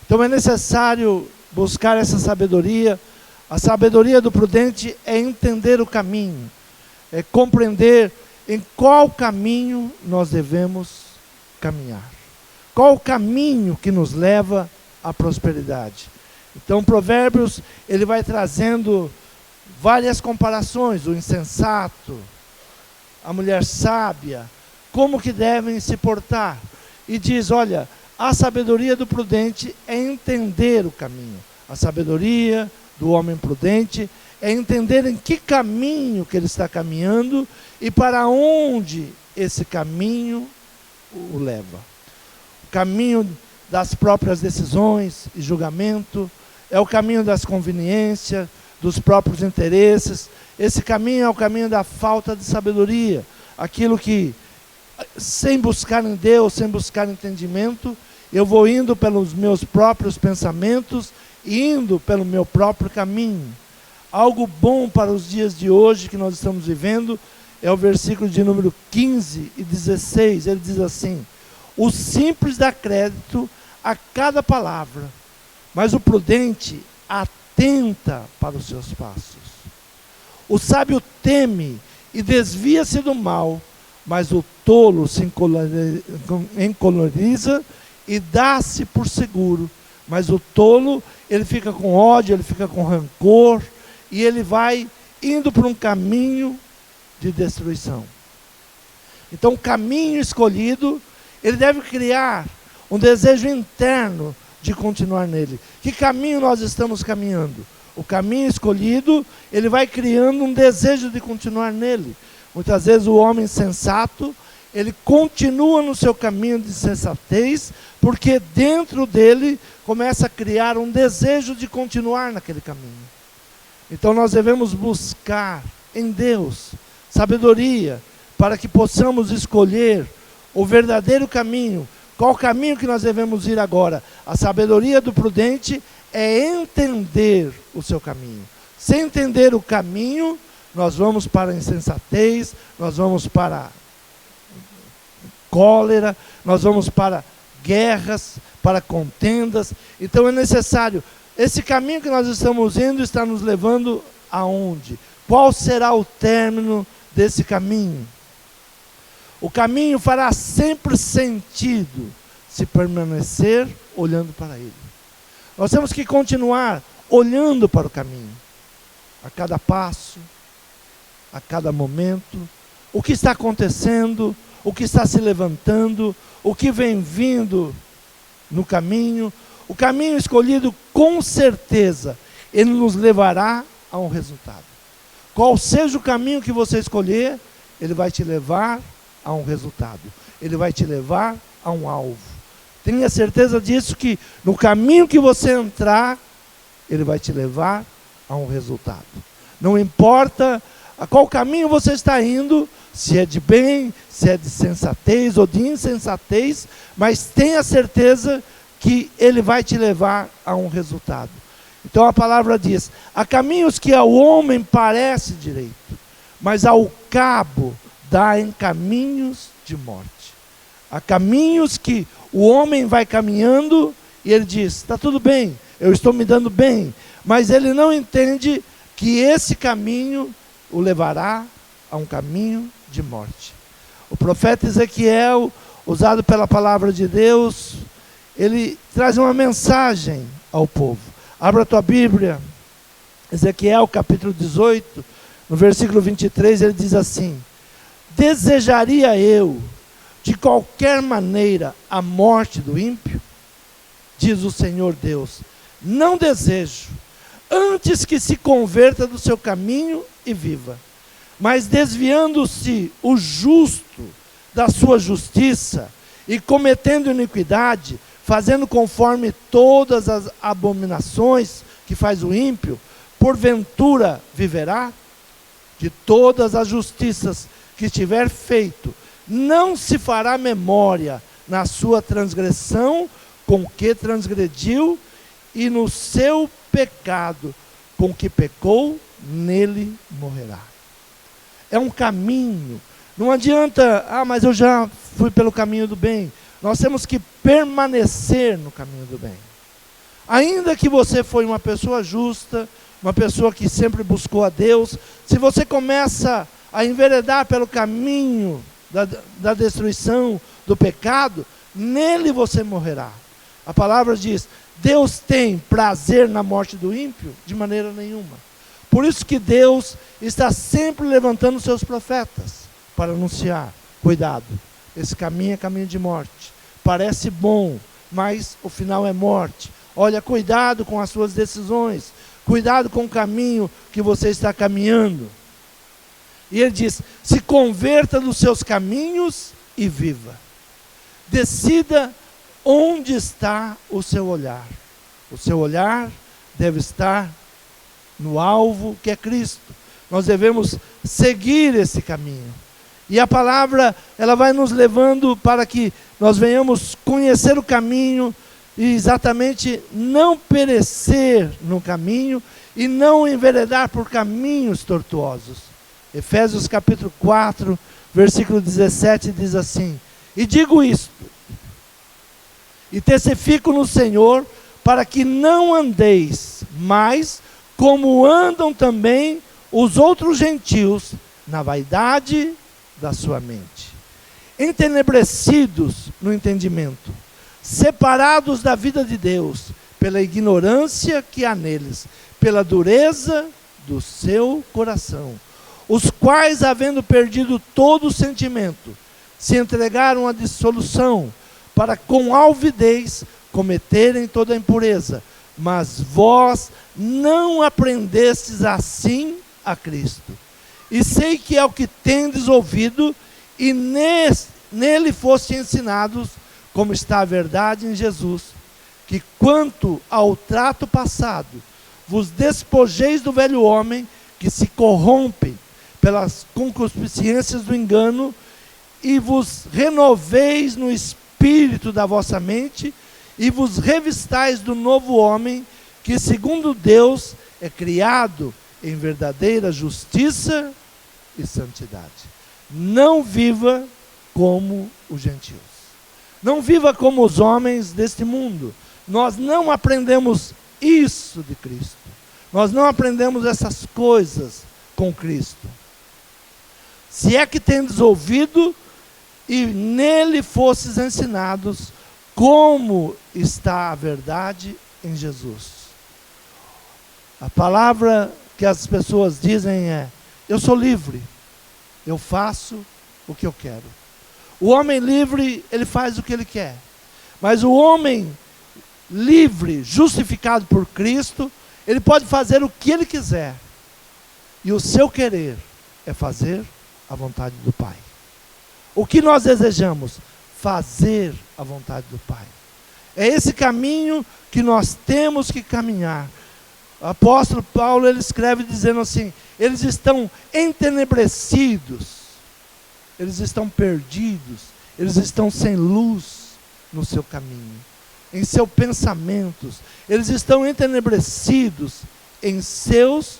Então é necessário buscar essa sabedoria. A sabedoria do prudente é entender o caminho, é compreender em qual caminho nós devemos caminhar. Qual o caminho que nos leva à prosperidade? Então, Provérbios, ele vai trazendo várias comparações, o insensato, a mulher sábia, como que devem se portar. E diz, olha, a sabedoria do prudente é entender o caminho. A sabedoria do homem prudente é entender em que caminho que ele está caminhando e para onde esse caminho o leva. O caminho das próprias decisões e julgamento, é o caminho das conveniências, dos próprios interesses. Esse caminho é o caminho da falta de sabedoria, aquilo que, sem buscar em Deus, sem buscar entendimento, eu vou indo pelos meus próprios pensamentos, indo pelo meu próprio caminho. Algo bom para os dias de hoje que nós estamos vivendo é o versículo de número 15 e 16, ele diz assim: o simples dá crédito a cada palavra, mas o prudente atenta para os seus passos. O sábio teme e desvia-se do mal, mas o tolo se encoleriza e dá-se por seguro. Mas o tolo, ele fica com ódio, ele fica com rancor, e ele vai indo por um caminho de destruição. Então, o caminho escolhido, ele deve criar um desejo interno de continuar nele. Que caminho nós estamos caminhando? O caminho escolhido, ele vai criando um desejo de continuar nele. Muitas vezes o homem sensato, ele continua no seu caminho de sensatez, porque dentro dele começa a criar um desejo de continuar naquele caminho. Então nós devemos buscar em Deus sabedoria, para que possamos escolher o verdadeiro caminho. Qual o caminho que nós devemos ir agora? A sabedoria do prudente é entender o seu caminho. Sem entender o caminho, nós vamos para a insensatez, nós vamos para a cólera, nós vamos para guerras, para contendas. Então é necessário, esse caminho que nós estamos indo está nos levando aonde? Qual será o término desse caminho? O caminho fará sempre sentido se permanecer olhando para ele. Nós temos que continuar olhando para o caminho, a cada passo, a cada momento, o que está acontecendo, o que está se levantando, o que vem vindo no caminho. O caminho escolhido, com certeza, ele nos levará a um resultado. Qual seja o caminho que você escolher, ele vai te levar a um resultado. Ele vai te levar a um alvo. Tenha certeza disso, que no caminho que você entrar, ele vai te levar a um resultado. Não importa a qual caminho você está indo, se é de bem, se é de sensatez ou de insensatez, mas tenha certeza que ele vai te levar a um resultado. Então a palavra diz: há caminhos que ao homem parece direito, mas ao cabo dá em caminhos de morte. Há caminhos que o homem vai caminhando e ele diz: está tudo bem, eu estou me dando bem, mas ele não entende que esse caminho o levará a um caminho de morte. O profeta Ezequiel, usado pela palavra de Deus, ele traz uma mensagem ao povo. Abra a tua Bíblia, Ezequiel capítulo 18, no versículo 23, ele diz assim: desejaria eu, de qualquer maneira, a morte do ímpio? Diz o Senhor Deus: não desejo, antes que se converta do seu caminho e viva. Mas desviando-se o justo da sua justiça e cometendo iniquidade, fazendo conforme todas as abominações que faz o ímpio, porventura viverá? De todas as justiças que tiver feito, não se fará memória na sua transgressão com que transgrediu, e no seu pecado com que pecou, nele morrerá. É um caminho. Não adianta, mas eu já fui pelo caminho do bem. Nós temos que permanecer no caminho do bem. Ainda que você foi uma pessoa justa, uma pessoa que sempre buscou a Deus, se você começa a enveredar pelo caminho da destruição, do pecado, nele você morrerá. A palavra diz: Deus tem prazer na morte do ímpio? De maneira nenhuma. Por isso que Deus está sempre levantando seus profetas para anunciar: cuidado, esse caminho é caminho de morte. Parece bom, mas o final é morte. Olha, cuidado com as suas decisões, cuidado com o caminho que você está caminhando. E ele diz: se converta dos seus caminhos e viva. Decida onde está o seu olhar. O seu olhar deve estar no alvo, que é Cristo. Nós devemos seguir esse caminho. E a palavra, ela vai nos levando para que nós venhamos conhecer o caminho e exatamente não perecer no caminho e não enveredar por caminhos tortuosos. Efésios capítulo 4, versículo 17 diz assim: e digo isto, e testifico no Senhor, para que não andeis mais como andam também os outros gentios, na vaidade da sua mente, entenebrecidos no entendimento, separados da vida de Deus, pela ignorância que há neles, pela dureza do seu coração, os quais, havendo perdido todo o sentimento, se entregaram à dissolução, para com alvidez cometerem toda a impureza. Mas vós não aprendestes assim a Cristo. E sei que é o que tendes ouvido, e nele foste ensinados, como está a verdade em Jesus, que quanto ao trato passado, vos despojeis do velho homem, que se corrompe pelas concupiscências do engano, e vos renoveis no espírito da vossa mente, e vos revistais do novo homem, que segundo Deus é criado em verdadeira justiça e santidade. Não viva como os gentios. Não viva como os homens deste mundo. Nós não aprendemos isso de Cristo. Nós não aprendemos essas coisas com Cristo. Se é que tendes ouvido e nele fostes ensinados, como está a verdade em Jesus. A palavra que as pessoas dizem é: eu sou livre, eu faço o que eu quero. O homem livre, ele faz o que ele quer. Mas o homem livre, justificado por Cristo, ele pode fazer o que ele quiser. E o seu querer é fazer a vontade do Pai. O que nós desejamos? Fazer a vontade do Pai. É esse caminho que nós temos que caminhar. O apóstolo Paulo, ele escreve dizendo assim: eles estão entenebrecidos, eles estão perdidos, eles estão sem luz no seu caminho, em seus pensamentos, eles estão entenebrecidos em seus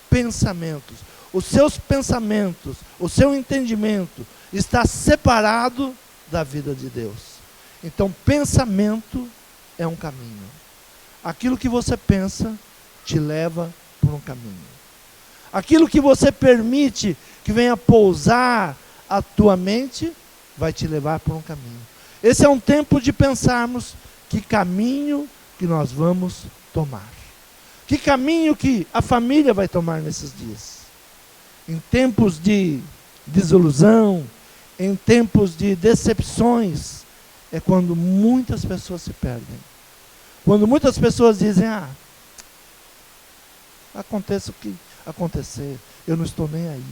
pensamentos. Os seus pensamentos, o seu entendimento está separado da vida de Deus. Então, pensamento é um caminho. Aquilo que você pensa te leva por um caminho. Aquilo que você permite que venha pousar a tua mente vai te levar por um caminho. Esse é um tempo de pensarmos que caminho que nós vamos tomar. Que caminho que a família vai tomar nesses dias. Em tempos de desilusão, em tempos de decepções, é quando muitas pessoas se perdem. Quando muitas pessoas dizem: aconteça o que acontecer, eu não estou nem aí.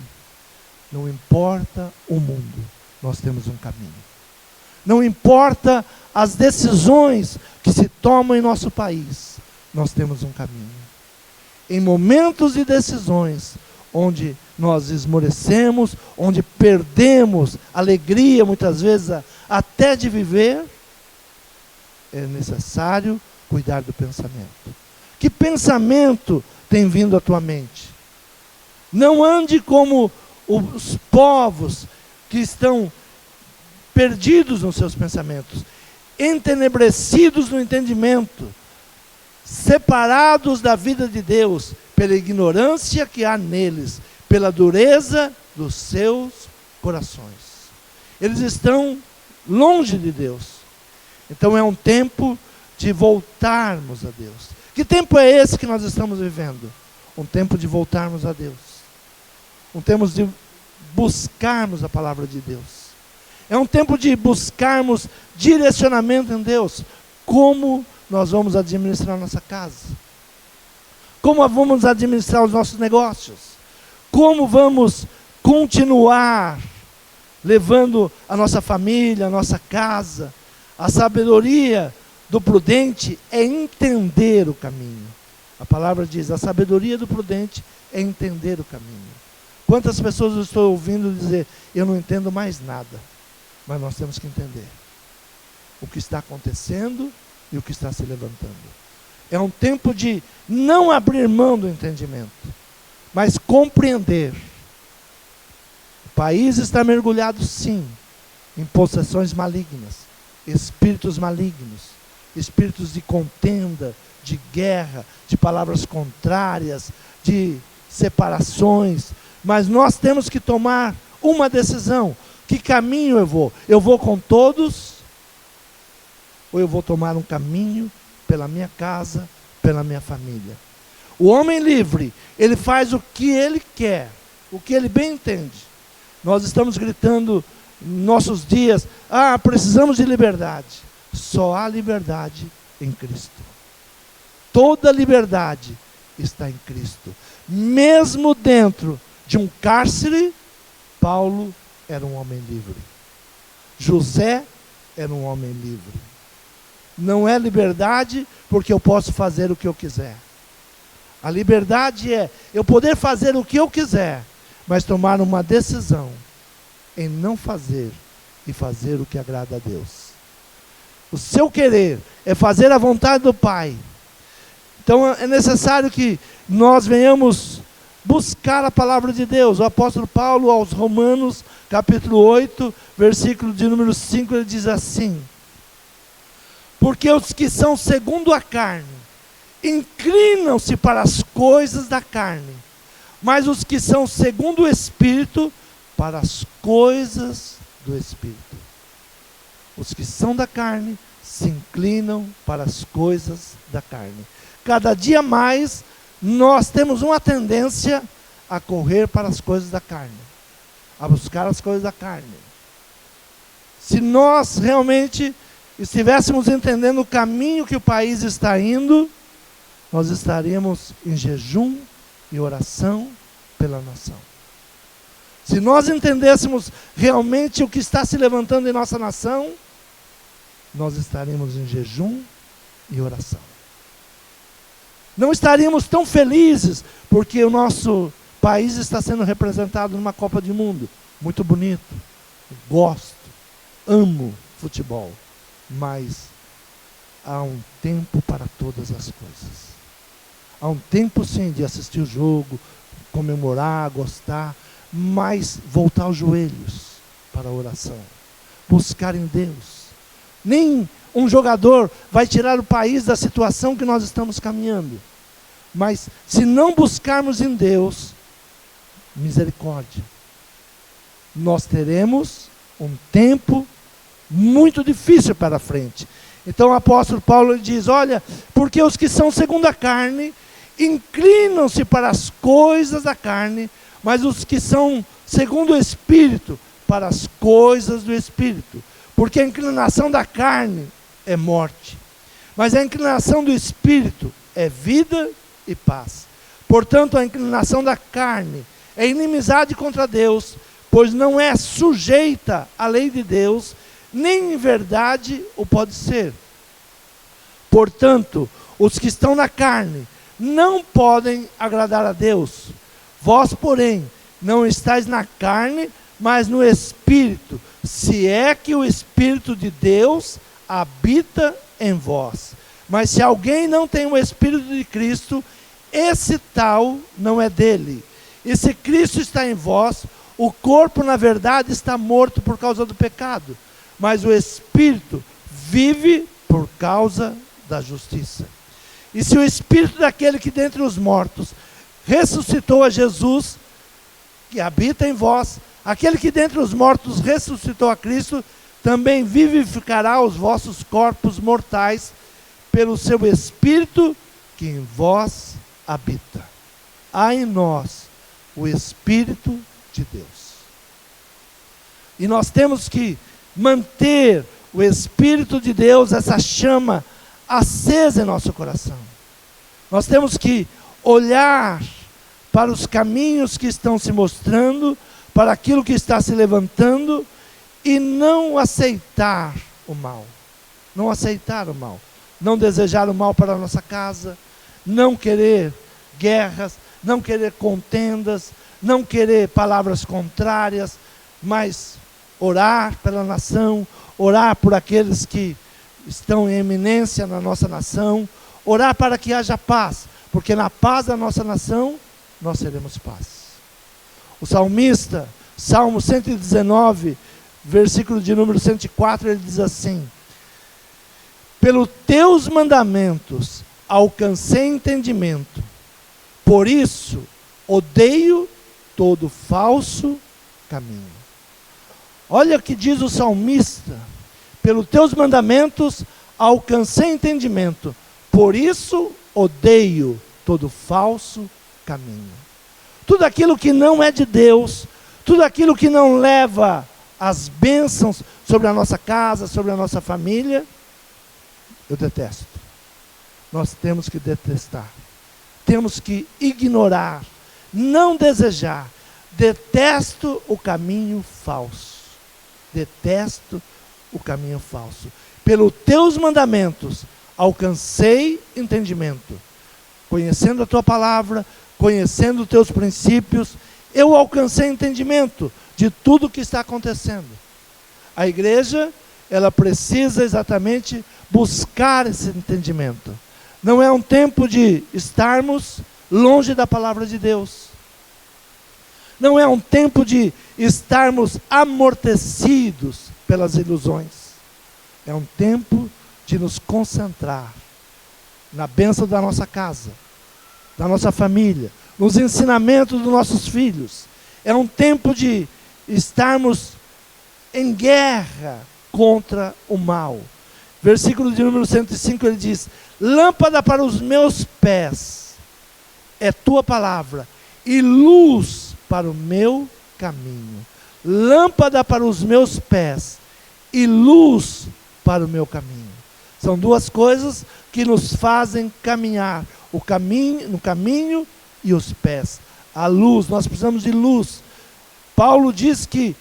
Não importa o mundo, nós temos um caminho. Não importa as decisões que se tomam em nosso país, nós temos um caminho. Em momentos de decisões, onde nós esmorecemos, onde perdemos alegria, muitas vezes, até de viver, é necessário cuidar do pensamento. Que pensamento tem vindo à tua mente? Não ande como os povos que estão perdidos nos seus pensamentos, entenebrecidos no entendimento, separados da vida de Deus, pela ignorância que há neles, pela dureza dos seus corações. Eles estão longe de Deus. Então é um tempo de voltarmos a Deus. Que tempo é esse que nós estamos vivendo? Um tempo de voltarmos a Deus. Um tempo de buscarmos a palavra de Deus. É um tempo de buscarmos direcionamento em Deus. Como nós vamos administrar nossa casa? Como vamos administrar os nossos negócios? Como vamos continuar levando a nossa família, a nossa casa? A sabedoria do prudente é entender o caminho. A palavra diz, a sabedoria do prudente é entender o caminho. Quantas pessoas eu estou ouvindo dizer, eu não entendo mais nada. Mas nós temos que entender o que está acontecendo e o que está se levantando. É um tempo de não abrir mão do entendimento, mas compreender. O país está mergulhado, sim, em possessões malignas, espíritos malignos, espíritos de contenda, de guerra, de palavras contrárias, de separações. Mas nós temos que tomar uma decisão. Que caminho eu vou? Eu vou com todos? Ou eu vou tomar um caminho pela minha casa, pela minha família? O homem livre, ele faz o que ele quer, o que ele bem entende. Nós estamos gritando em nossos dias, precisamos de liberdade. Só há liberdade em Cristo. Toda liberdade está em Cristo. Mesmo dentro de um cárcere, Paulo era um homem livre. José era um homem livre. Não é liberdade porque eu posso fazer o que eu quiser. A liberdade é eu poder fazer o que eu quiser, mas tomar uma decisão em não fazer e fazer o que agrada a Deus. O seu querer é fazer a vontade do Pai. Então é necessário que nós venhamos buscar a palavra de Deus. O apóstolo Paulo aos Romanos, capítulo 8, versículo de número 5, ele diz assim: porque os que são segundo a carne, inclinam-se para as coisas da carne, mas os que são segundo o Espírito, para as coisas do Espírito. Os que são da carne, se inclinam para as coisas da carne. Cada dia mais, nós temos uma tendência a correr para as coisas da carne, a buscar as coisas da carne. Se nós realmente estivéssemos entendendo o caminho que o país está indo, nós estaríamos em jejum e oração pela nação. Se nós entendêssemos realmente o que está se levantando em nossa nação, nós estaríamos em jejum e oração. Não estaríamos tão felizes porque o nosso país está sendo representado numa Copa do Mundo. Muito bonito, gosto, amo futebol, mas há um tempo para todas as coisas. Há um tempo sim de assistir o jogo, comemorar, gostar, mas voltar os joelhos para a oração, buscar em Deus. Nem um jogador vai tirar o país da situação que nós estamos caminhando, mas se não buscarmos em Deus, misericórdia, nós teremos um tempo muito difícil para frente. Então o apóstolo Paulo diz, olha, porque os que são segundo a carne, inclinam-se para as coisas da carne, mas os que são segundo o Espírito, para as coisas do Espírito. Porque a inclinação da carne é morte, mas a inclinação do Espírito é vida e paz. Portanto, a inclinação da carne é inimizade contra Deus, pois não é sujeita à lei de Deus, nem em verdade o pode ser. Portanto, os que estão na carne não podem agradar a Deus. Vós, porém, não estáis na carne, mas no Espírito, se é que o Espírito de Deus habita em vós. Mas se alguém não tem o Espírito de Cristo, esse tal não é dele. E se Cristo está em vós, o corpo, na verdade, está morto por causa do pecado, mas o Espírito vive por causa da justiça. E se o Espírito daquele que dentre os mortos ressuscitou a Jesus, que habita em vós, aquele que dentre os mortos ressuscitou a Cristo, também vivificará os vossos corpos mortais pelo seu Espírito que em vós habita. Há em nós o Espírito de Deus. E nós temos que manter o Espírito de Deus, essa chama acesa em nosso coração. Nós temos que olhar para os caminhos que estão se mostrando, para aquilo que está se levantando, e não aceitar o mal. Não aceitar o mal. Não desejar o mal para a nossa casa, não querer guerras, não querer contendas, não querer palavras contrárias, mas orar pela nação, orar por aqueles que estão em eminência na nossa nação, orar para que haja paz, porque na paz da nossa nação, nós teremos paz. O salmista, Salmo 119, versículo de número 104, ele diz assim: pelos teus mandamentos alcancei entendimento, por isso odeio todo falso caminho. Olha o que diz o salmista: pelos teus mandamentos alcancei entendimento, por isso odeio todo falso caminho. Tudo aquilo que não é de Deus, tudo aquilo que não leva as bênçãos sobre a nossa casa, sobre a nossa família, eu detesto. Nós temos que detestar. Temos que ignorar, não desejar. Detesto o caminho falso. Detesto o caminho falso. Pelos teus mandamentos alcancei entendimento. Conhecendo a tua palavra, conhecendo os teus princípios, eu alcancei entendimento de tudo o que está acontecendo. A igreja, ela precisa exatamente buscar esse entendimento. Não é um tempo de estarmos longe da palavra de Deus. Não é um tempo de estarmos amortecidos pelas ilusões. É um tempo de nos concentrar na bênção da nossa casa, da nossa família, nos ensinamentos dos nossos filhos. É um tempo de estarmos em guerra contra o mal. Versículo de número 105, ele diz: lâmpada para os meus pés é tua palavra, e luz para o meu caminho. Lâmpada para os meus pés, e luz para o meu caminho. São duas coisas que nos fazem caminhar, o caminho, no caminho e os pés. A luz, nós precisamos de luz. Paulo diz que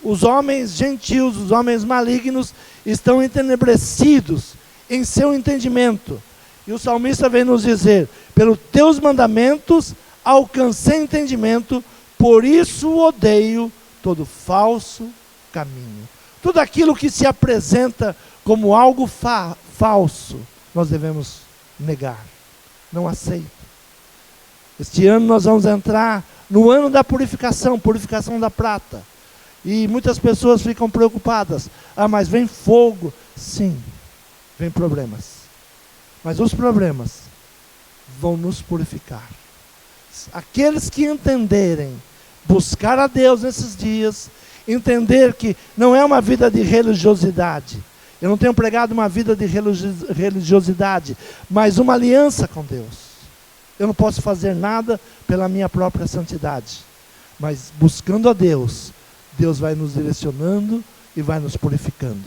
os homens gentios, os homens malignos, estão entenebrecidos em seu entendimento. E o salmista vem nos dizer: pelos teus mandamentos alcancei entendimento, por isso odeio todo falso caminho. Tudo aquilo que se apresenta como algo falso, nós devemos negar. Não aceito. Este ano nós vamos entrar no ano da purificação, purificação da prata. E muitas pessoas ficam preocupadas. Ah, mas vem fogo. Sim, vem problemas. Mas os problemas vão nos purificar. Aqueles que entenderem, buscar a Deus nesses dias, entender que não é uma vida de religiosidade. Eu não tenho pregado uma vida de religiosidade, mas uma aliança com Deus. Eu não posso fazer nada pela minha própria santidade, mas buscando a Deus, Deus vai nos direcionando e vai nos purificando.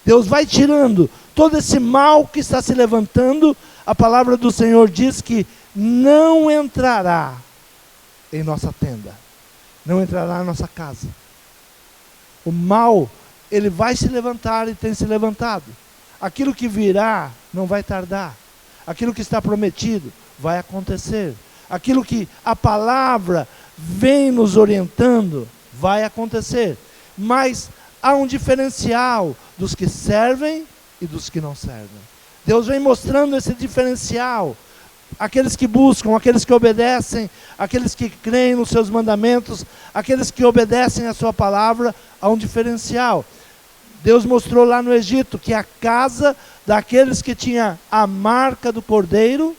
Deus vai tirando todo esse mal que está se levantando. A palavra do Senhor diz que não entrará em nossa tenda, não entrará em nossa casa. O mal, ele vai se levantar e tem se levantado. Aquilo que virá não vai tardar. Aquilo que está prometido vai acontecer. Aquilo que a palavra vem nos orientando vai acontecer. Mas há um diferencial dos que servem e dos que não servem. Deus vem mostrando esse diferencial. Aqueles que buscam, aqueles que obedecem, aqueles que creem nos seus mandamentos, aqueles que obedecem a sua palavra, há um diferencial. Deus mostrou lá no Egito que a casa daqueles que tinham a marca do Cordeiro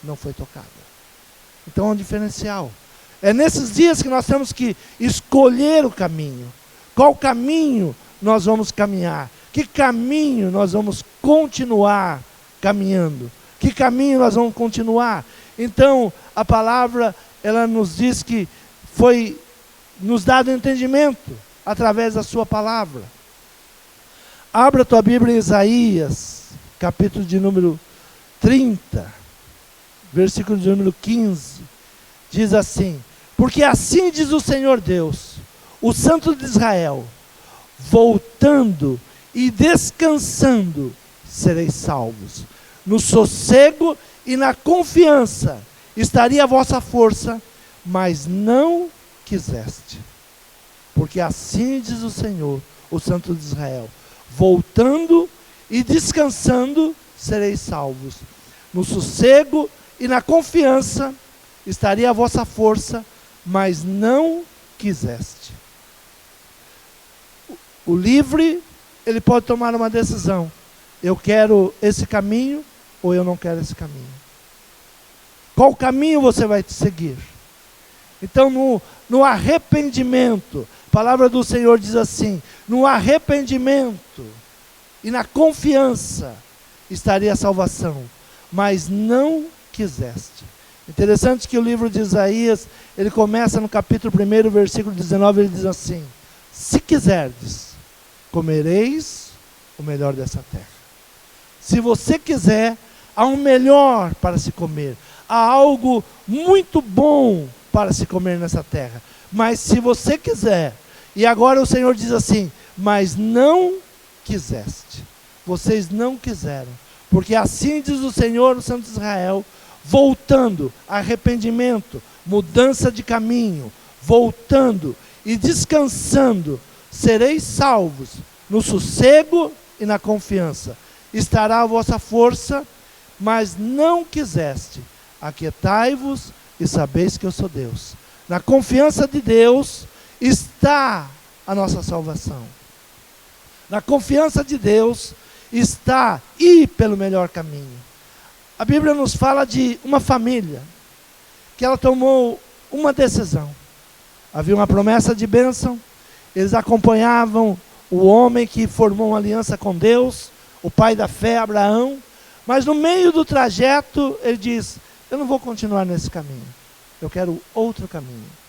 não foi tocada. Então é um diferencial. É nesses dias que nós temos que escolher o caminho. Qual caminho nós vamos caminhar? Que caminho nós vamos continuar caminhando? Que caminho nós vamos continuar? Então, a palavra, ela nos diz que foi nos dado entendimento através da sua palavra. Abra a tua Bíblia em Isaías, capítulo de número 30, versículo de número 15. Diz assim: porque assim diz o Senhor Deus, o Santo de Israel, voltando e descansando sereis salvos. No sossego e na confiança estaria a vossa força, mas não quiseste. Porque assim diz o Senhor, o Santo de Israel, voltando e descansando sereis salvos. No sossego e na confiança estaria a vossa força, mas não quiseste. O livre, ele pode tomar uma decisão. Eu quero esse caminho ou eu não quero esse caminho. Qual caminho você vai seguir? Então, no arrependimento, a palavra do Senhor diz assim: no arrependimento e na confiança estaria a salvação, mas não quiseste. Interessante que o livro de Isaías, ele começa no capítulo 1, versículo 19, ele diz assim: se quiserdes, comereis o melhor dessa terra. Se você quiser, há um melhor para se comer. Há algo muito bom para se comer nessa terra. Mas se você quiser, e agora o Senhor diz assim: mas não quiseste. Vocês não quiseram. Porque assim diz o Senhor, o Santo de Israel, voltando, arrependimento, mudança de caminho, voltando e descansando, sereis salvos no sossego e na confiança. Estará a vossa força, mas não quiseste. Aquietai-vos e sabeis que eu sou Deus. Na confiança de Deus está a nossa salvação. Na confiança de Deus está ir pelo melhor caminho. A Bíblia nos fala de uma família que ela tomou uma decisão. Havia uma promessa de bênção, eles acompanhavam o homem que formou uma aliança com Deus, o pai da fé, Abraão, mas no meio do trajeto ele diz: eu não vou continuar nesse caminho, eu quero outro caminho.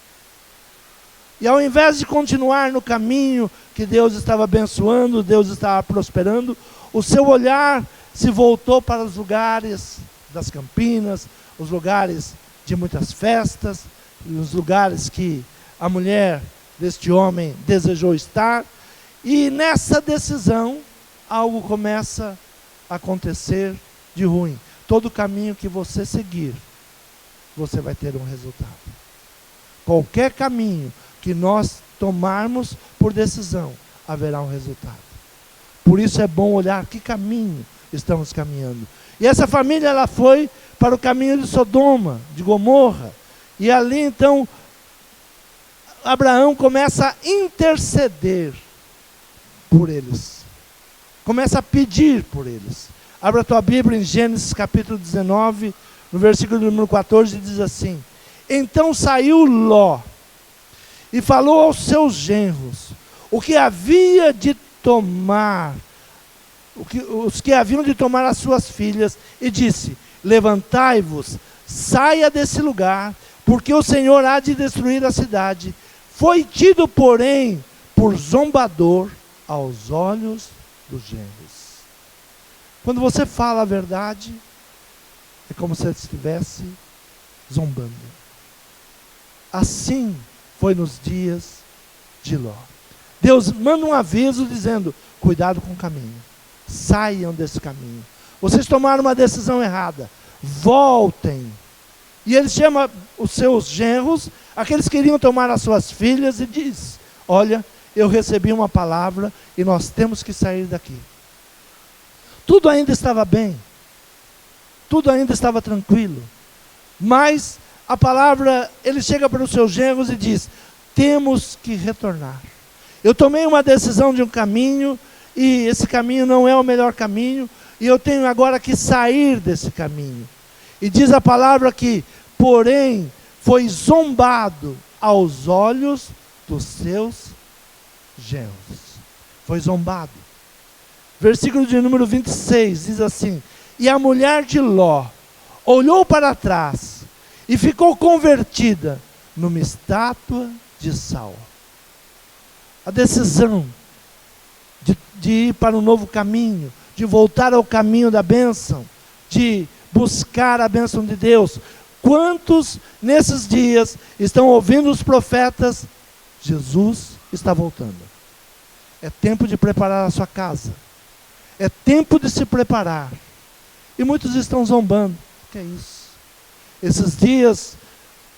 E ao invés de continuar no caminho que Deus estava abençoando, Deus estava prosperando, o seu olhar se voltou para os lugares das campinas, os lugares de muitas festas, os lugares que a mulher deste homem desejou estar. E nessa decisão, algo começa a acontecer de ruim. Todo caminho que você seguir, você vai ter um resultado. Qualquer caminho que nós tomarmos por decisão, haverá um resultado. Por isso é bom olhar que caminho estamos caminhando. E essa família, ela foi para o caminho de Sodoma, de Gomorra. E ali então, Abraão começa a interceder por eles. Começa a pedir por eles. Abra a tua Bíblia em Gênesis capítulo 19, no versículo número 14, diz assim: então saiu Ló e falou aos seus genros o que havia de tomar, os que haviam de tomar as suas filhas, e disse: levantai-vos, saia desse lugar, porque o Senhor há de destruir a cidade. Foi tido, porém, por zombador aos olhos dos genros. Quando você fala a verdade, é como se ele estivesse zombando. Assim foi nos dias de Ló. Deus manda um aviso dizendo: cuidado com o caminho, saiam desse caminho. Vocês tomaram uma decisão errada, voltem. E ele chama os seus genros, aqueles que iriam tomar as suas filhas, e diz: olha, eu recebi uma palavra e nós temos que sair daqui. Tudo ainda estava bem, tudo ainda estava tranquilo, mas a palavra, ele chega para os seus genros e diz: temos que retornar. Eu tomei uma decisão de um caminho, e esse caminho não é o melhor caminho, e eu tenho agora que sair desse caminho. E diz a palavra que, porém, foi zombado aos olhos dos seus genros. Foi zombado. Versículo de número 26 diz assim: e a mulher de Ló olhou para trás e ficou convertida numa estátua de sal. A decisão de ir para um novo caminho, de voltar ao caminho da bênção, de buscar a bênção de Deus. Quantos nesses dias estão ouvindo os profetas? Jesus está voltando. É tempo de preparar a sua casa. É tempo de se preparar. E muitos estão zombando. O que é isso? Esses dias,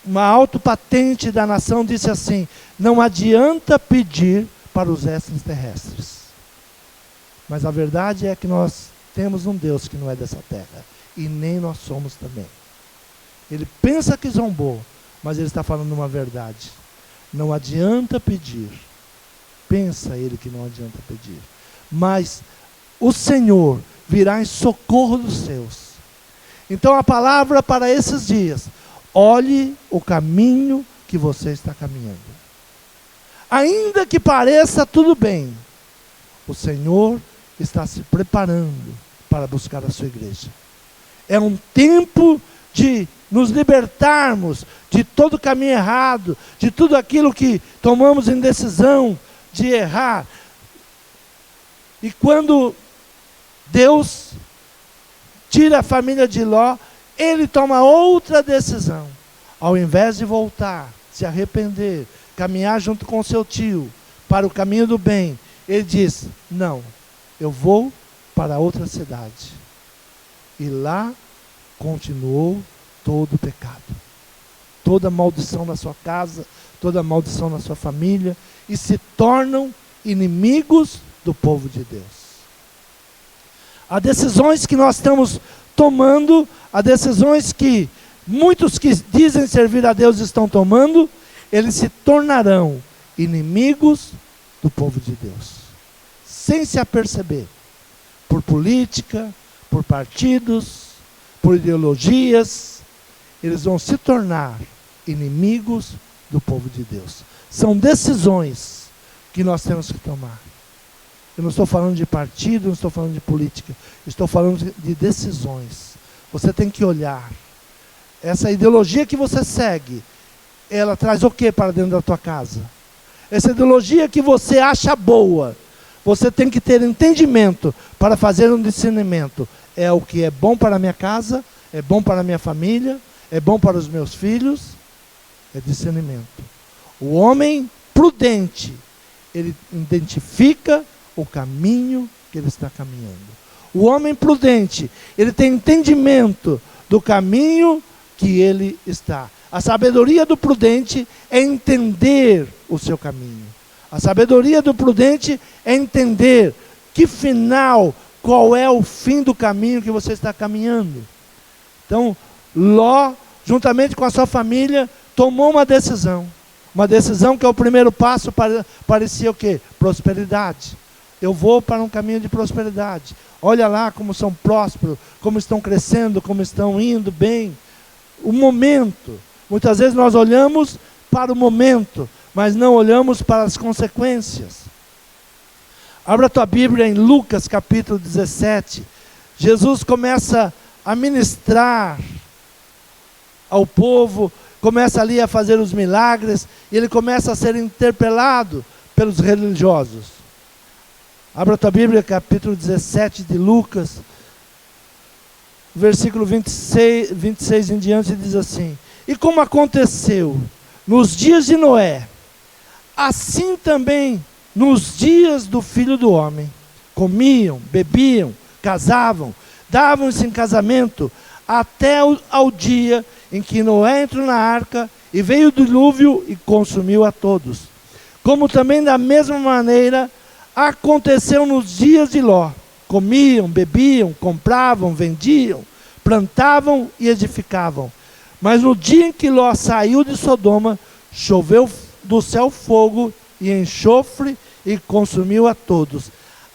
uma autopatente da nação disse assim: não adianta pedir para os extraterrestres. Mas a verdade é que nós temos um Deus que não é dessa terra. E nem nós somos também. Ele pensa que zombou, mas ele está falando uma verdade. Não adianta pedir. Pensa ele que não adianta pedir. Mas o Senhor virá em socorro dos seus. Então a palavra para esses dias: olhe o caminho que você está caminhando. Ainda que pareça tudo bem, o Senhor está se preparando para buscar a sua igreja. É um tempo de nos libertarmos de todo caminho errado, de tudo aquilo que tomamos em decisão de errar. E quando Deus tira a família de Ló, ele toma outra decisão. Ao invés de voltar, se arrepender, caminhar junto com seu tio para o caminho do bem, ele diz: não, eu vou para outra cidade. E lá continuou todo o pecado, toda maldição na sua casa, toda maldição na sua família, e se tornam inimigos do povo de Deus. Há decisões que nós estamos tomando, há decisões que muitos que dizem servir a Deus estão tomando, eles se tornarão inimigos do povo de Deus, sem se aperceber, por política, por partidos, por ideologias. Eles vão se tornar inimigos do povo de Deus. São decisões que nós temos que tomar. Eu não estou falando de partido, não estou falando de política. Estou falando de decisões. Você tem que olhar. Essa ideologia que você segue, ela traz o que para dentro da tua casa? Essa ideologia que você acha boa, você tem que ter entendimento para fazer um discernimento. É o que é bom para a minha casa, é bom para a minha família, é bom para os meus filhos. É discernimento. O homem prudente, ele identifica o caminho que ele está caminhando. O homem prudente, ele tem entendimento do caminho que ele está. A sabedoria do prudente é entender o seu caminho. A sabedoria do prudente é entender que final, qual é o fim do caminho que você está caminhando. Então, Ló, juntamente com a sua família, tomou uma decisão. Uma decisão que é o primeiro passo para, parecia o quê? Prosperidade. Eu vou para um caminho de prosperidade. Olha lá como são prósperos, como estão crescendo, como estão indo bem. O momento. Muitas vezes nós olhamos para o momento, mas não olhamos para as consequências. Abra a tua Bíblia em Lucas capítulo 17. Jesus começa a ministrar ao povo, começa ali a fazer os milagres, e ele começa a ser interpelado pelos religiosos. Abra a tua Bíblia, capítulo 17 de Lucas, versículo 26 em diante, diz assim: e como aconteceu nos dias de Noé, assim também nos dias do Filho do Homem. Comiam, bebiam, casavam, davam-se em casamento, até ao dia em que Noé entrou na arca, e veio o dilúvio e consumiu a todos. Como também da mesma maneira aconteceu nos dias de Ló. Comiam, bebiam, compravam, vendiam, plantavam e edificavam. Mas no dia em que Ló saiu de Sodoma, choveu do céu fogo e enxofre e consumiu a todos.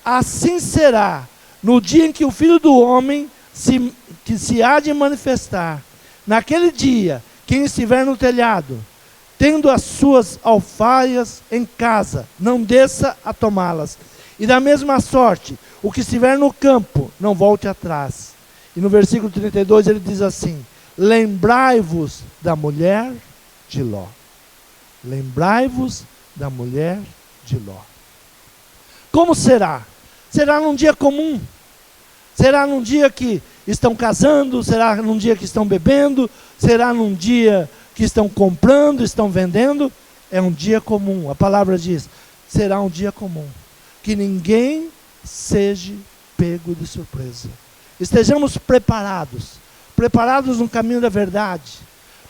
Assim será no dia em que o Filho do Homem que se há de manifestar. Naquele dia, quem estiver no telhado, tendo as suas alfaias em casa, não desça a tomá-las. E da mesma sorte, o que estiver no campo, não volte atrás. E no versículo 32 ele diz assim: lembrai-vos da mulher de Ló. Lembrai-vos da mulher de Ló. Como será? Será num dia comum? Será num dia que estão casando? Será num dia que estão bebendo? Será num dia que estão comprando, estão vendendo? É um dia comum. A palavra diz, será um dia comum. Que ninguém seja pego de surpresa. Estejamos preparados. Preparados no caminho da verdade.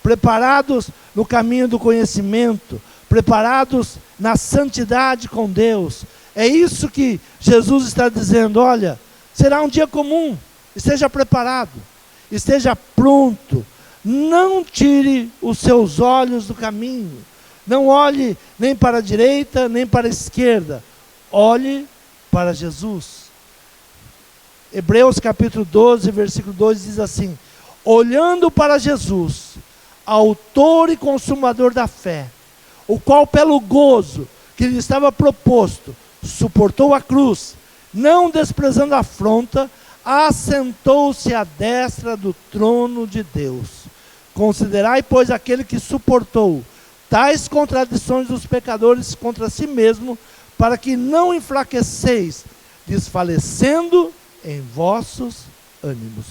Preparados no caminho do conhecimento. Preparados na santidade com Deus. É isso que Jesus está dizendo. Olha, será um dia comum. Esteja preparado. Esteja pronto. Não tire os seus olhos do caminho. Não olhe nem para a direita, nem para a esquerda. Olhe para Jesus. Hebreus capítulo 12, versículo 2 diz assim: olhando para Jesus, autor e consumador da fé, o qual pelo gozo que lhe estava proposto, suportou a cruz, não desprezando a afronta, assentou-se à destra do trono de Deus. Considerai, pois, aquele que suportou tais contradições dos pecadores contra si mesmo, para que não enfraqueceis, desfalecendo em vossos ânimos.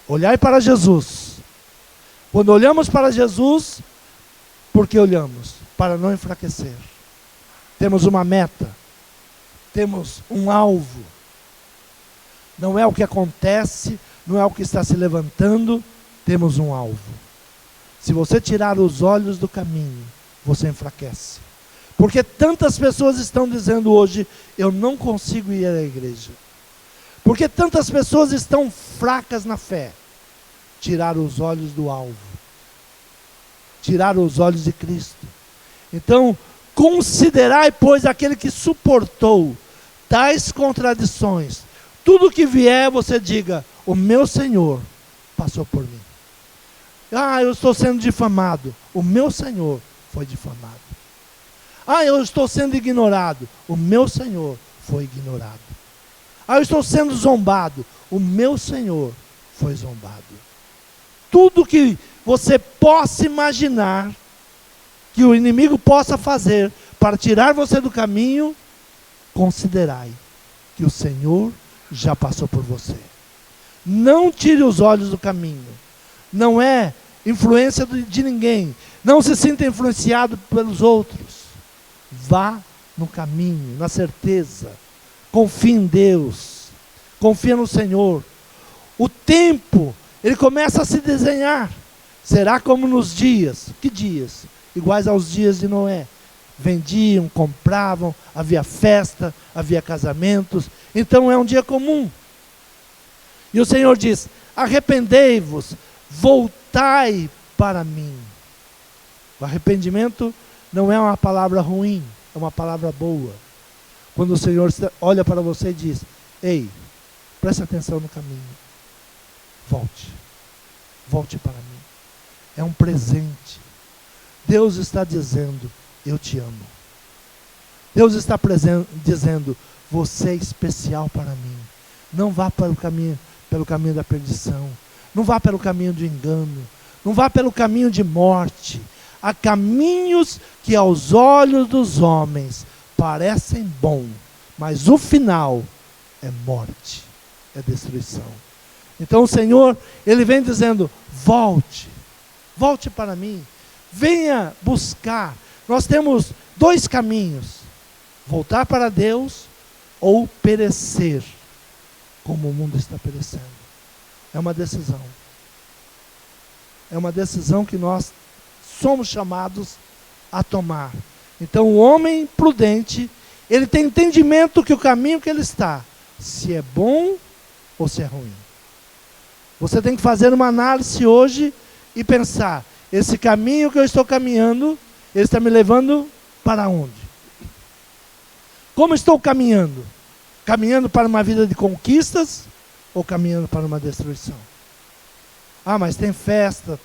Olhai para Jesus. Quando olhamos para Jesus, porque olhamos? Para não enfraquecer. Temos uma meta, temos um alvo. Não é o que acontece, não é o que está se levantando, temos um alvo. Se você tirar os olhos do caminho, você enfraquece. Porque tantas pessoas estão dizendo hoje, eu não consigo ir à igreja. Porque tantas pessoas estão fracas na fé. Tirar os olhos do alvo. Tirar os olhos de Cristo. Então, considerai, pois, aquele que suportou tais contradições. Tudo que vier, você diga, o meu Senhor passou por mim. Ah, eu estou sendo difamado. O meu Senhor foi difamado. Ah, eu estou sendo ignorado. O meu Senhor foi ignorado. Ah, eu estou sendo zombado. O meu Senhor foi zombado. Tudo que você possa imaginar que o inimigo possa fazer para tirar você do caminho, considerai que o Senhor já passou por você. Não tire os olhos do caminho. Não é influência de ninguém. Não se sinta influenciado pelos outros. Vá no caminho, na certeza. Confie em Deus. Confia no Senhor. O tempo, ele começa a se desenhar. Será como nos dias. Que dias? Iguais aos dias de Noé. Vendiam, compravam, havia festa, havia casamentos. Então é um dia comum. E o Senhor diz, arrependei-vos, voltai para mim. O arrependimento não é uma palavra ruim, é uma palavra boa. Quando o Senhor olha para você e diz, ei, preste atenção no caminho. Volte para mim. É um presente. Deus está dizendo, eu te amo. Deus está dizendo, você é especial para mim. Não vá pelo caminho da perdição. Não vá pelo caminho do engano. Não vá pelo caminho de morte. Há caminhos que aos olhos dos homens parecem bons, mas o final é morte, é destruição. Então o Senhor, Ele vem dizendo, volte para mim, venha buscar. Nós temos dois caminhos, voltar para Deus ou perecer, como o mundo está perecendo. É uma decisão. É uma decisão que nós somos chamados a tomar. Então o homem prudente, ele tem entendimento que o caminho que ele está, se é bom ou se é ruim. Você tem que fazer uma análise hoje e pensar, esse caminho que eu estou caminhando, ele está me levando para onde? Como estou caminhando? Caminhando para uma vida de conquistas ou caminhando para uma destruição? Ah, mas tem festa,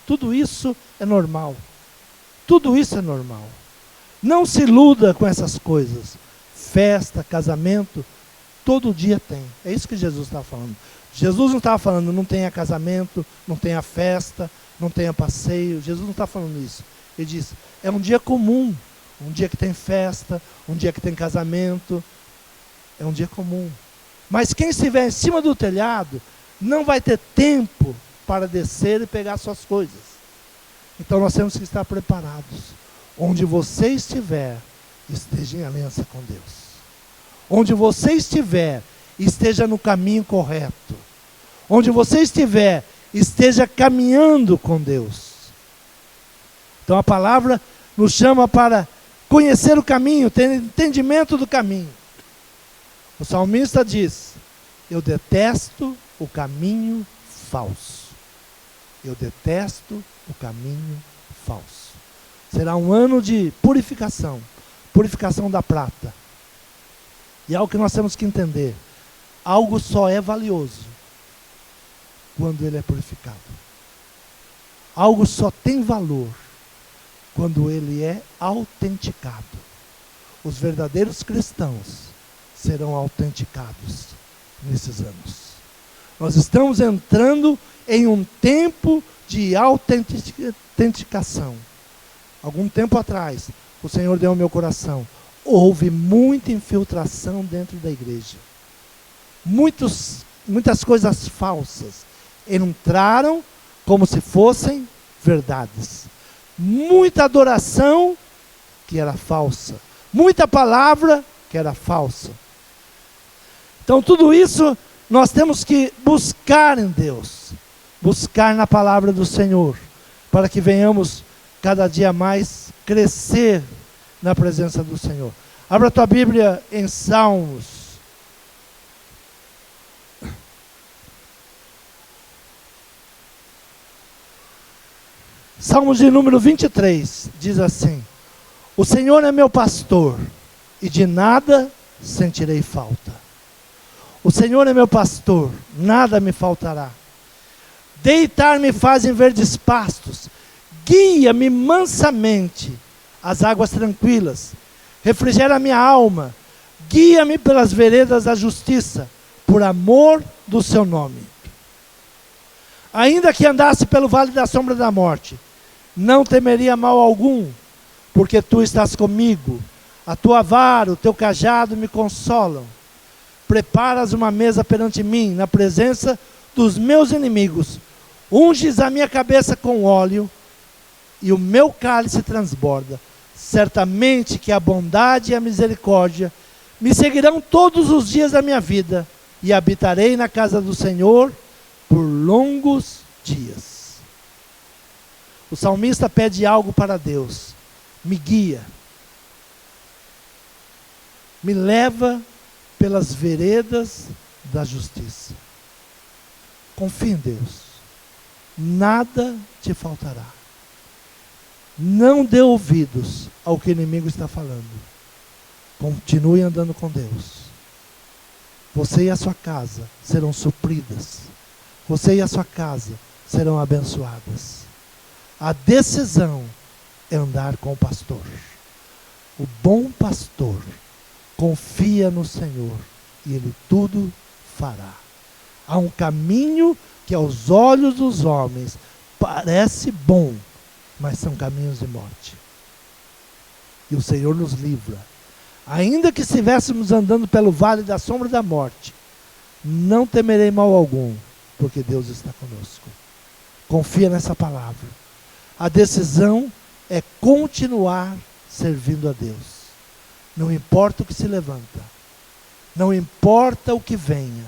tudo isso é normal. Tudo isso é normal. Não se iluda com essas coisas. Festa, casamento, todo dia tem. É isso que Jesus estava falando. Jesus não estava falando, não tenha casamento, não tenha festa, não tenha passeio. Jesus não está falando isso. Ele diz, é um dia comum. Um dia que tem festa, um dia que tem casamento. É um dia comum. Mas quem estiver em cima do telhado, não vai ter tempo para descer e pegar suas coisas. Então nós temos que estar preparados. Onde você estiver, esteja em aliança com Deus. Onde você estiver, esteja no caminho correto. Onde você estiver, esteja caminhando com Deus. Então a palavra nos chama para conhecer o caminho, ter entendimento do caminho. O salmista diz, eu detesto o caminho falso. Eu detesto o caminho falso. Será um ano de purificação, purificação da prata. E é algo que nós temos que entender. Algo só é valioso quando ele é purificado. Algo só tem valor quando ele é autenticado. Os verdadeiros cristãos serão autenticados nesses anos. Nós estamos entrando em um tempo de autenticação. Algum tempo atrás, o Senhor deu ao meu coração, houve muita infiltração dentro da igreja. Muitas coisas falsas entraram como se fossem verdades. Muita adoração que era falsa. Muita palavra que era falsa. Então tudo isso nós temos que buscar em Deus. Buscar na palavra do Senhor. Para que venhamos cada dia mais crescer na presença do Senhor. Abra a tua Bíblia em Salmos. Salmos de número 23, diz assim, o Senhor é meu pastor, e de nada sentirei falta. O Senhor é meu pastor, nada me faltará. Deitar-me faz em verdes pastos, guia-me mansamente às águas tranquilas, refrigera minha alma, guia-me pelas veredas da justiça, por amor do seu nome. Ainda que andasse pelo vale da sombra da morte, não temeria mal algum, porque tu estás comigo, a tua vara, o teu cajado me consolam. Preparas uma mesa perante mim, na presença dos meus inimigos, unges a minha cabeça com óleo, e o meu cálice transborda. Certamente que a bondade e a misericórdia me seguirão todos os dias da minha vida, e habitarei na casa do Senhor por longos dias. O salmista pede algo para Deus. Me guia. Me leva pelas veredas da justiça. Confie em Deus. Nada te faltará. Não dê ouvidos ao que o inimigo está falando. Continue andando com Deus. Você e a sua casa serão supridas. Você e a sua casa serão abençoadas. A decisão é andar com o pastor. O bom pastor confia no Senhor e Ele tudo fará. Há um caminho que aos olhos dos homens parece bom, mas são caminhos de morte. E o Senhor nos livra. Ainda que estivéssemos andando pelo vale da sombra da morte, não temerei mal algum, porque Deus está conosco. Confia nessa palavra. A decisão é continuar servindo a Deus. Não importa o que se levanta. Não importa o que venha.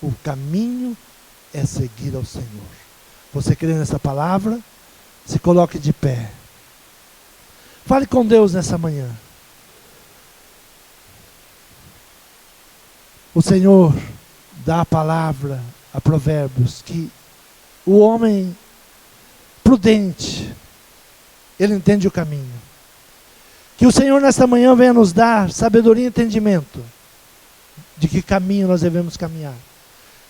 O caminho é seguir ao Senhor. Você crê nessa palavra? Se coloque de pé. Fale com Deus nessa manhã. O Senhor dá a palavra a Provérbios que o homem prudente, ele entende o caminho. Que o Senhor nesta manhã venha nos dar sabedoria e entendimento de que caminho nós devemos caminhar.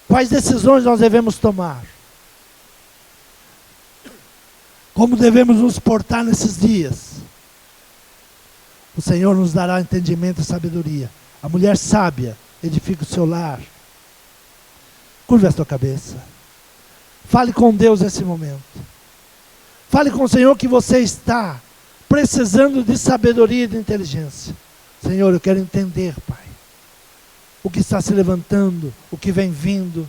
Quais decisões nós devemos tomar? Como devemos nos portar nesses dias? O Senhor nos dará entendimento e sabedoria. A mulher sábia edifica o seu lar. Curva a sua cabeça. Fale com Deus nesse momento. Fale com o Senhor que você está precisando de sabedoria e de inteligência. Senhor, eu quero entender, Pai, o que está se levantando, o que vem vindo.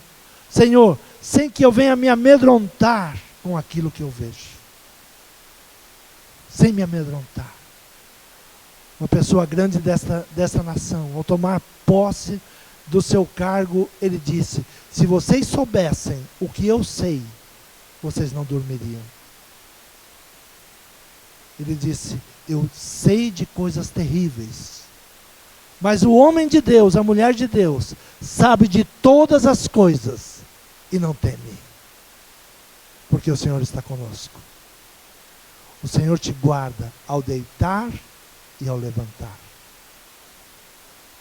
Senhor, sem que eu venha me amedrontar com aquilo que eu vejo. Sem me amedrontar. Uma pessoa grande desta nação, ao tomar posse do seu cargo, ele disse: se vocês soubessem o que eu sei, vocês não dormiriam. Ele disse: eu sei de coisas terríveis. Mas o homem de Deus, a mulher de Deus, sabe de todas as coisas e não teme. Porque o Senhor está conosco. O Senhor te guarda ao deitar e ao levantar.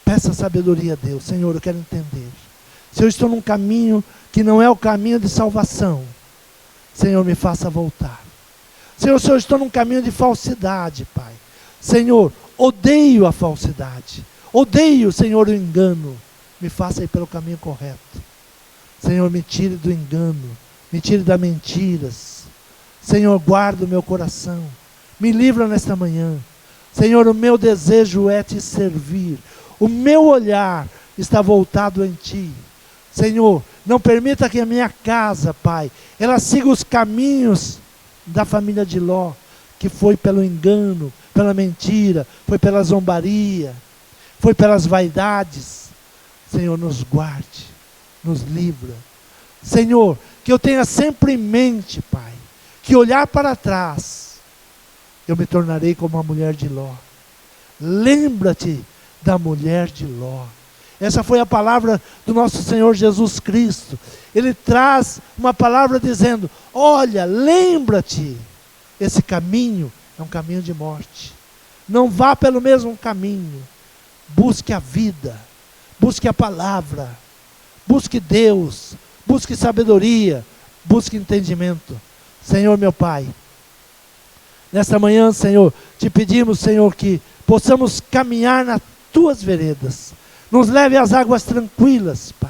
Peça sabedoria a Deus. Senhor, eu quero entender. Se eu estou num caminho que não é o caminho de salvação, Senhor, me faça voltar. Senhor, se eu estou num caminho de falsidade, Pai, Senhor, odeio a falsidade. Odeio, Senhor, o engano. Me faça ir pelo caminho correto. Senhor, me tire do engano. Me tire das mentiras. Senhor, guarda o meu coração. Me livra nesta manhã. Senhor, o meu desejo é te servir. O meu olhar está voltado em ti. Senhor, não permita que a minha casa, Pai, ela siga os caminhos da família de Ló, que foi pelo engano, pela mentira, foi pela zombaria, foi pelas vaidades. Senhor, nos guarde, nos livra. Senhor, que eu tenha sempre em mente, Pai, que olhar para trás, eu me tornarei como a mulher de Ló. Lembra-te da mulher de Ló. Essa foi a palavra do nosso Senhor Jesus Cristo. Ele traz uma palavra dizendo: olha, lembra-te, esse caminho é um caminho de morte. Não vá pelo mesmo caminho. Busque a vida, busque a palavra, busque Deus, busque sabedoria, busque entendimento. Senhor meu Pai, nesta manhã, Senhor, te pedimos, Senhor, que possamos caminhar nas tuas veredas. Nos leve às águas tranquilas, Pai.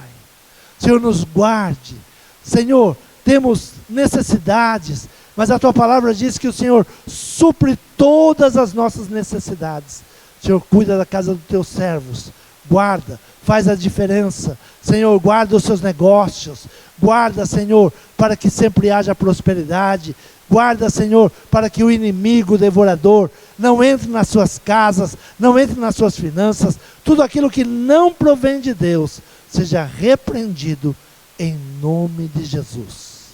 Senhor, nos guarde. Senhor, temos necessidades, mas a tua palavra diz que o Senhor supre todas as nossas necessidades. Senhor, cuida da casa dos teus servos. Guarda, faz a diferença. Senhor, guarda os seus negócios. Guarda, Senhor, para que sempre haja prosperidade. Guarda, Senhor, para que o inimigo, o devorador, não entre nas suas casas, não entre nas suas finanças. Tudo aquilo que não provém de Deus, seja repreendido em nome de Jesus.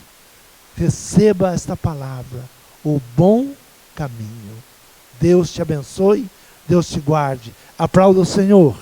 Receba esta palavra, o bom caminho. Deus te abençoe, Deus te guarde. Aplauda o Senhor.